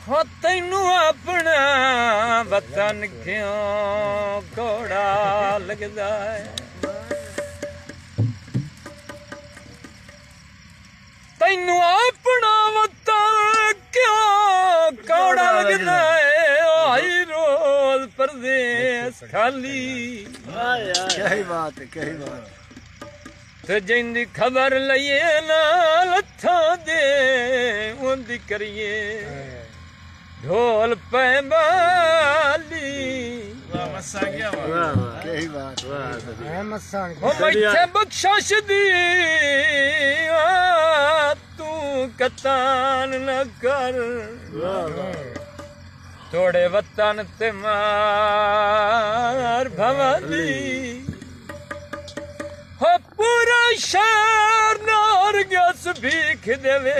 हो तैनू अपना वतन क्यों कोड़ा लगदा है तैनू अपना वतन क्यों कोड़ा लगदा है आई रोज परदेस खाली क्या बात है क्या बात ते जिंदी खबर लइए ना लथा दे उंदी करिए ढोल पैंबाली मस्सा क्या बात क्या बात है मस्सा ओ मैथे बख्शिश दी तू कतान न कर थोड़े वतन ते मार भवाली हो पूरा शहर नार गस भीख देवे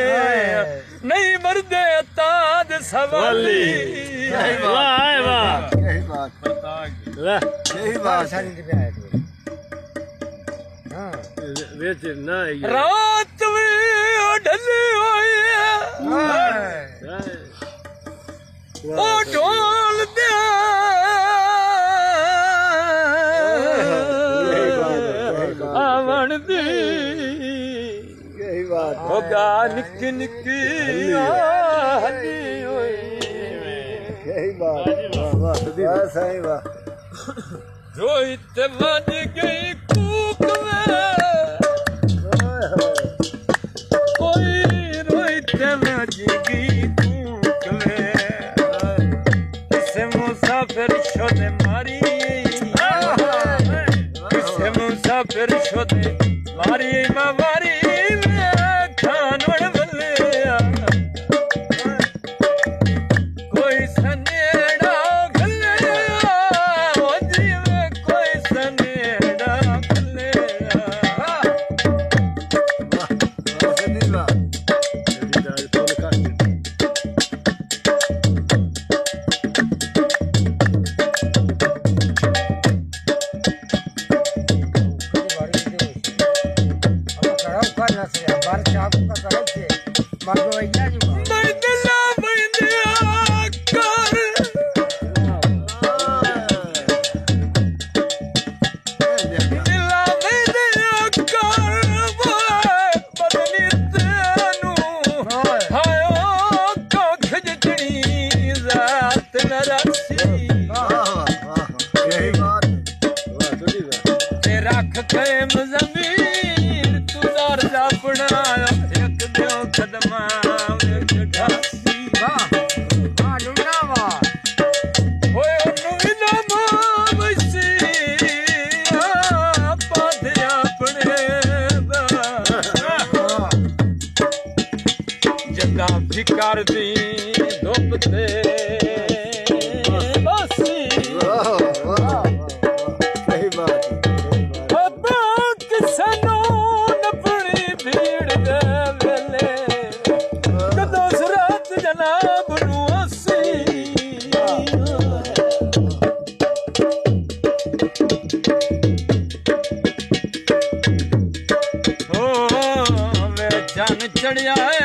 नहीं मरदे ताज सवाली वाह वाह यही बात यही बात सारी पे आए हां वेच ना रात में ढली हुई है ओ ढोल दे आवन दी यही बात होगा निक निकी हली हुई यही बात वाह सही वाह रोहित बज गई कूक में कोई रोहित बज गई कूक में किसे मुसाफिर शोध मारी किसे मुसाफिर शोध मारी मारी खान बल्ले कोई सनेड़ा गले कोई सनेड़ा गले जमीन तू दर जा अपना एक दो कदमा कर दी धुप ते बसी सही बात किसनो नपड़ी भीड़ दे वेले कदों सुरत जनाब नू हसी ओ वे जन चढ़िया है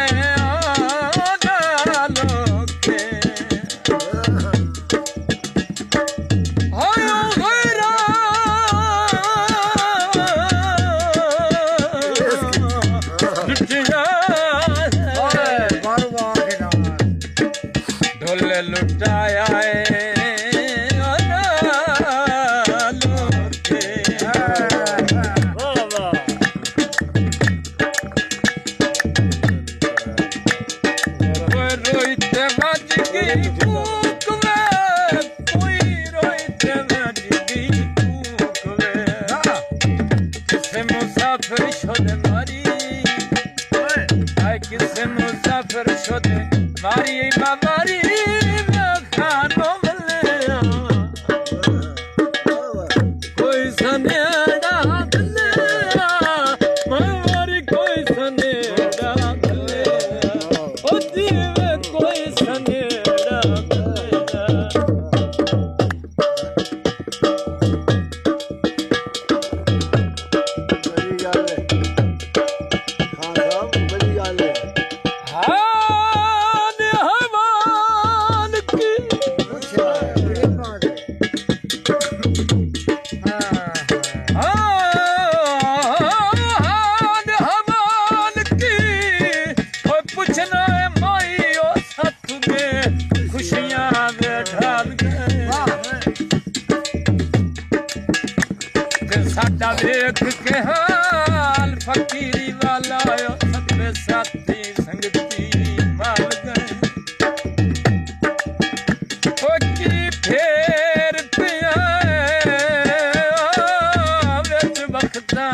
ढोले लुटाया रोहित मज गई कूक में कोई रोहित मज गई कूक में किसे मुसाफिर शोध मारी किसे मुसाफिर शोध मारी मारी खानो बल्ले कोई सनेड़ा बल्ले मारी कोई सनेड़ा बल्ले दुख के हाल फकीरी वाला सतवे साथी संगती माल गए फकीरी फेर पिया विच वक्ता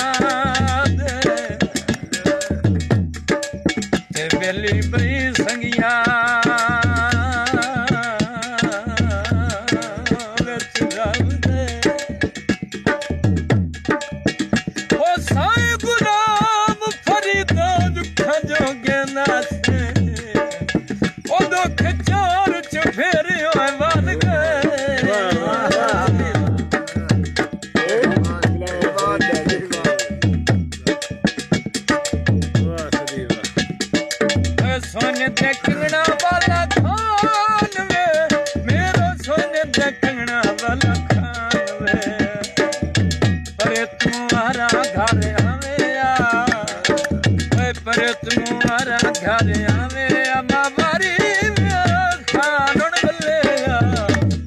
दे बेली बई संगिया सोने देखना वाला खान वे मेरो सोने देखना वाला खान वे परे तुम्हारा घर आवे परे तुम्हारा घर आवे बाबारी खान गले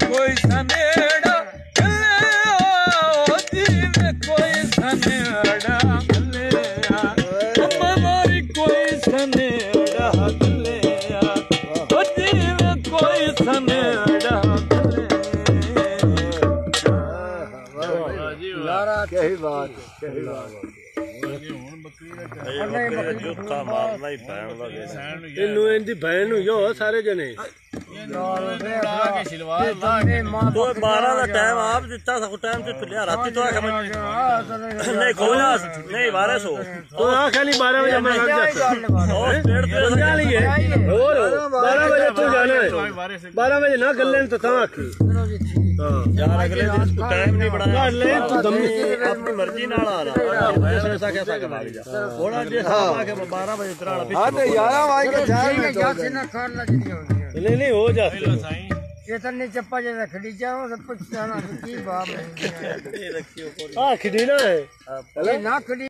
कोई सनेड़ा गले जी में कोई सनेड़ा गले बाबारी कोई सनेड़ा कही बात जुत्ता मारना ही पैन लगे इनू इनदी बहन हो सारे जने तो 12 का टाइम आप जितना सा टाइम से लिया राती तो आके नहीं खोला नहीं 1200 तो आखा नहीं 12 बजे मैं लग जाता और समझा लिए और 12 बजे तू जाना है 12 बजे ना कर लेन तो ता आखी यार अगले दिन इसको टाइम नहीं बढ़ाया ले तू दम अपनी मर्जी नाल आ रहा ऐसा कैसा कमा लिया थोड़ा जे आके 12 बजे इतना हां तो 11 भाई के जाए ना कर लगी नहीं हो जाती ये तो नहीं चप्पा जैसा खड़ी जाओ सब कुछ जाना की बात है हां खड़ी ना है ना खड़ी